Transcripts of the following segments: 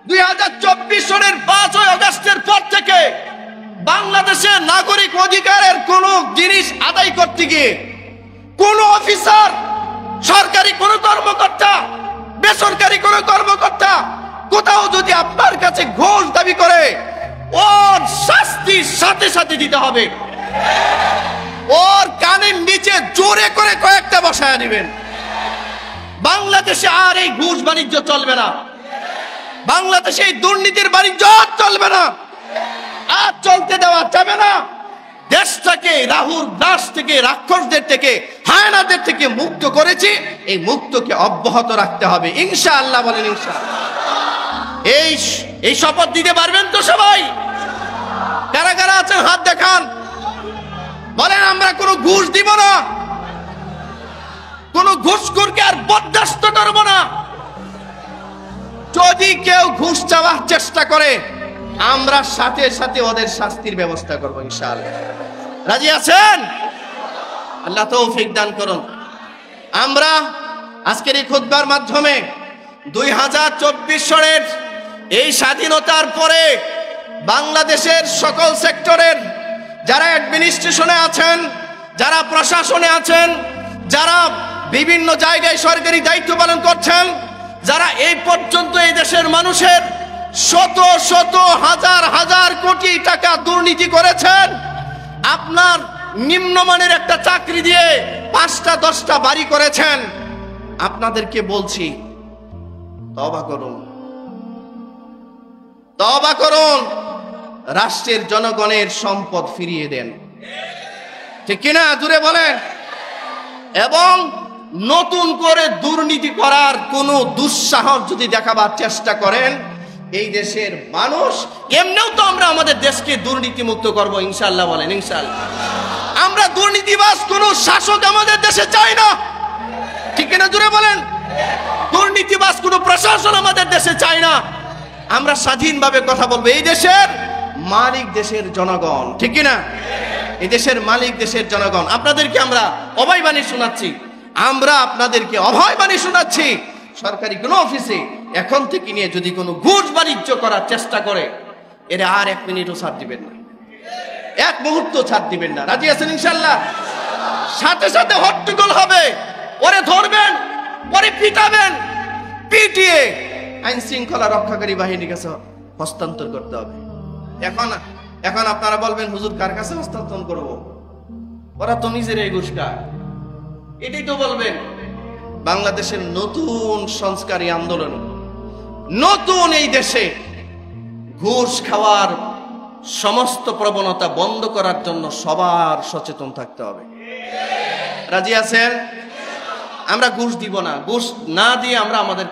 2024 সনের 5ই আগস্টের পর থেকে বাংলাদেশের নাগরিক অধিকারের কোন জিনিস আদায় করতে গিয়ে কোন অফিসার, সরকারি কোন কর্মকর্তা, বেসরকারি কোন কর্মকর্তা কোথাও যদি আপনার কাছে ঘুষ দাবি করে, ওর শাস্তি সাথে সাথে দিতে হবে। ওর কানের নিচে জোরে করে কয়েকটা বসায় দিবেন। বাংলাদেশে আর এই ঘুষ বাণিজ্য চলবে না। বাংলাদেশে এই দুর্নীতির বাণিজ্য চলবে না, আর চলতে দেওয়া যাবে না। দেশটাকে রাহুল দাস থেকে, রাক্ষসদের থেকে, হায়নাদের থেকে মুক্ত করেছি, এই মুক্তকে অব্যাহত রাখতে হবে ইনশাআল্লাহ। বলেন ইনশাআল্লাহ। এই শপথ দিতে পারবেন তো সবাই? কারা কারা আছেন হাত দেখান। বলেন আমরা কোনো ঘুষ দিব না, কোন ঘুষখোরকে আর বরদাস্ত করব না। যদি কেউ ঘুষ চাওয়ার চেষ্টা করে, আমরা সাথে সাথে ওদের শাস্তির ব্যবস্থা করব ইনশাআল্লাহ। রাজি আছেন? আল্লাহ তৌফিক দান করুন। আমরা আজকের এই খুতবার মাধ্যমে 2024 সনের এই স্বাধীনতার পরে বাংলাদেশের সকল সেক্টরের যারা অ্যাডমিনিস্ট্রেশনে আছেন, যারা প্রশাসনে আছেন, যারা বিভিন্ন জায়গায় সরকারি দায়িত্ব পালন করছেন, যারা এই পর্যন্ত এই দেশের মানুষের শত শত হাজার হাজার কোটি টাকা দুর্নীতি করেছেন, আপনার নিম্নমানের একটা চাকরি দিয়ে 5টা 10টা বাড়ি করেছেন, আপনাদেরকে বলছি তওবা করুন, তওবা করুন। রাষ্ট্রের জনগণের সম্পদ ফিরিয়ে দেন, ঠিক কিনা? জুড়ে বলেন। এবং নতুন করে দুর্নীতি করার কোনো দুঃসাহস যদি দেখাবার চেষ্টা করেন, এই দেশের মানুষ এমনিও তো আমরা আমাদের দেশকে দুর্নীতি মুক্ত করবো ইনশাআল্লাহ। বলেন ইনশাআল্লাহ। আমরা দুর্নীতিবাজ কোন শাসক আমাদের দেশে চাই না, ঠিক কিনা? জুড়ে বলেন। দুর্নীতিবাজ কোন প্রশাসন আমাদের দেশে চাই না। আমরা স্বাধীনভাবে কথা বলবো। এই দেশের মালিক দেশের জনগণ, ঠিক কিনা? এই দেশের মালিক দেশের জনগণ। আপনাদেরকে আমরা অভয় বাণী শোনাচ্ছি, আমরা আপনাদেরকে অভয় বাণী শোনাচ্ছি। সরকারি কোনো অফিসে এখন থেকে নিয়ে যদি কোনো ঘুষ বাণিজ্য করার চেষ্টা করে, এরা আর 1 মিনিটও ছাড় দিবেন না, 1 মুহূর্ত ছাড় দিবেন না। রাজি আছেন ইনশাআল্লাহ? সাথে সাথে হট্টগোল হবে, ওরে ধরবেন, ওরে পিটাবেন, পিটিয়ে আইন শৃঙ্খলা রক্ষাকারী বাহিনীর কাছে হস্তান্তর করতে হবে। এখন আপনারা বলবেন হুজুর কার কাছে হস্তান্তর করব? ওরা তো নিজেরাই ঘুষ খায়, এটাই তো বলবেন। বাংলাদেশের নতুন সংস্কারী আন্দোলন, নতুন এই দেশে ঘুষ খাওয়ার সমস্ত প্রবণতা বন্ধ করার জন্য সবার সচেতন থাকতে হবে। রাজি আছেন? আমরা ঘুষ দিব না, ঘুষ না দিয়ে আমরা আমাদের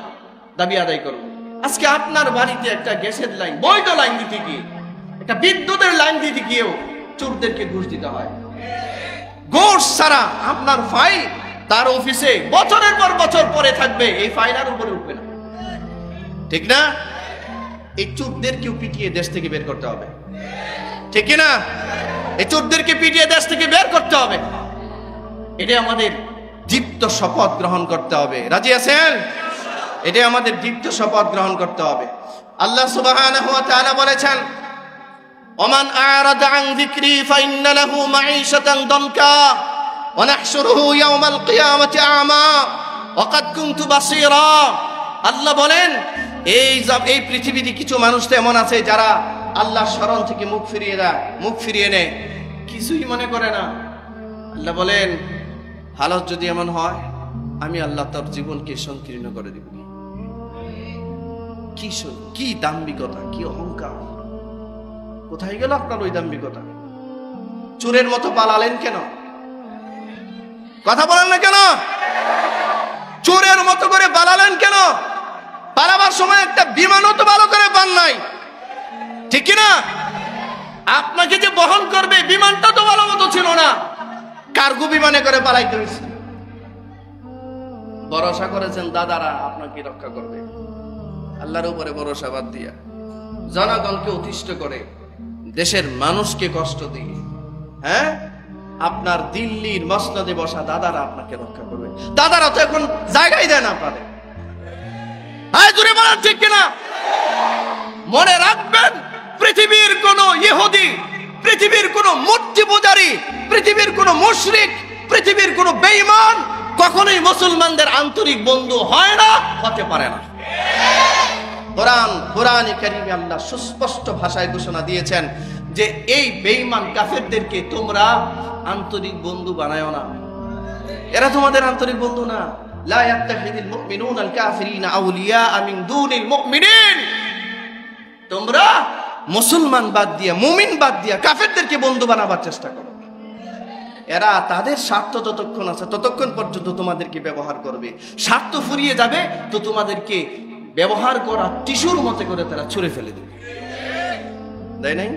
দাবি আদায় করব। আজকে আপনার বাড়িতে একটা গ্যাসের লাইন, বৈধ লাইন দিতে গিয়ে, একটা বিদ্যুতের লাইন দিতে গিয়েও চোরদেরকে ঘুষ দিতে হয়। ঘুষ ছাড়া আপনার ফাইল তার অফিসে বছরের পর বছর পরে থাকবে, এই ফাইল আর উপরে উঠবে না, ঠিক না? এই চোরদেরকেও পিটিয়ে দেশ থেকে বের করতে হবে, ঠিক না? এই চোরদেরকে পিটিয়ে দেশ থেকে বের করতে হবে। এটা আমাদের দীপ্ত শপথ গ্রহণ করতে হবে। রাজি আছেন? এটা আমাদের দীপ্ত শপথ গ্রহণ করতে হবে। আল্লাহ সুবহানাহু ওয়া তাআলা বলেছেন, ওমান আ'রাদা আন যিকরি ফাইন্না লাহু মাঈশাতান দানকা ওয়া নাহশুরুহু ইয়াওমাল কিয়ামাতি আ'মা ওয়া কাদ কুনতু বাসীরা। আল্লাহ বলেন, এই পৃথিবীতে কিছু মানুষ এমন আছে যারা আল্লাহর স্মরণ থেকে মুখ ফিরিয়ে নেয়, কিছুই মনে করে না। আল্লাহ বলেন, হালত যদি এমন হয়, আমি আল্লাহ তার জীবনকে সংকীর্ণ করে দিব। কি দাম্ভিকতা, কি অহংকার! কোথায় গেল আপনার ওই দাম্ভিকতা? চোরের মতো পালালেন কেন? কথা বলেন না কেন? চোরের মতো করে পালালেন কেন? পালাবার সময় একটা বিমানও তো ভালো করে পান নাই, ঠিক কিনা? আপনাকে যে বহন করবে বিমানটা তো ভালো মতো ছিল না, কার্গো বিমানে করে পালাইতে হয়েছে। ভরসা করেছেন দাদারা আপনাকে রক্ষা করবে, আল্লাহর উপরে ভরসা বাদ দিয়া জনগণকে অতিষ্ঠ করে, দেশের মানুষকে কষ্ট দিয়ে, হ্যাঁ, আপনার দিল্লির মসনদে বসা দাদারা আপনাকে রক্ষা করবে। দাদারা তো এখন জায়গায় দেন আপনাদের, হ্যাঁ জুড়ে বলেন ঠিক কিনা? মনে রাখবেন, পৃথিবীর কোন ইহুদি, পৃথিবীর কোন মূর্তি পূজারী, পৃথিবীর কোন মুশরিক, পৃথিবীর কোন বেঈমান কখনোই মুসলমানদের আন্তরিক বন্ধু হয় না, হতে পারে না। কোরআনে কারীমে আল্লাহ সুস্পষ্ট ভাষায় ঘোষণা দিয়েছেন যে এই বেঈমান কাফেরদেরকে তোমরা আন্তরিক বন্ধু বানায়ো না, এরা তোমাদের আন্তরিক বন্ধু না। লা ইয়াত্তাখিযুল মুমিনুনাল কাফিরিনা আউলিয়া মিন দুনিল মুমিনিন। তোমরা মুসলমান বাদ দিয়া, মুমিন বাদ দিয়া কাফেরদেরকে বন্ধু বানাবার চেষ্টা করো। এরা তাদের স্বার্থ যতক্ষণ আছে ততক্ষণ পর্যন্ত তোমাদেরকে ব্যবহার করবে, স্বার্থ ফুরিয়ে যাবে তো তোমাদেরকে ব্যবহার করা টিস্যুর মতো করে তারা ছুঁড়ে ফেলে দেবে। তাই নাই?